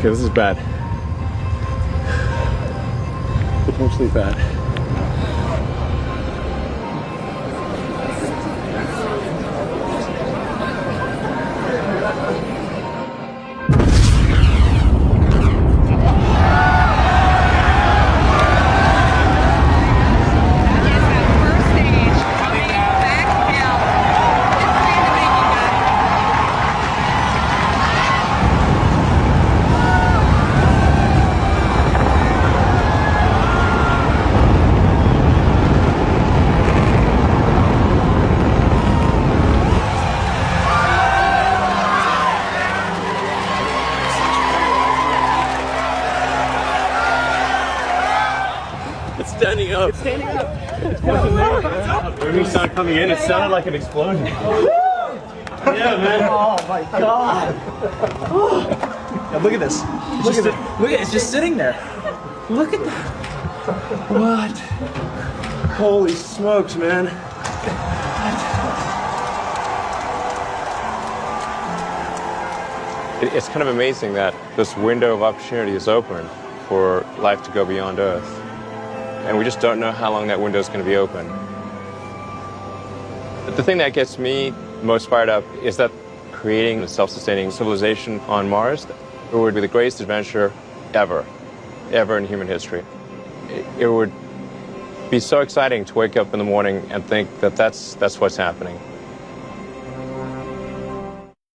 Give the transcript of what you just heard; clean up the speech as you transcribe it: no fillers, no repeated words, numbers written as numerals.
Okay, this is bad. Potentially bad. It's standing up. It's standing up. When we started coming in, it sounded like an explosion. Yeah, man. Oh my god. Now look at this. Look at it. It's just sitting there. Look at that. What? Holy smokes, man. It's kind of amazing that this window of opportunity is open for life to go beyond Earth. And we just don't know how long that window is going to be open. But the thing that gets me most fired up is that creating a self-sustaining civilization on Mars, it would be the greatest adventure ever in human history. It would be so exciting to wake up in the morning and think that that's what's happening.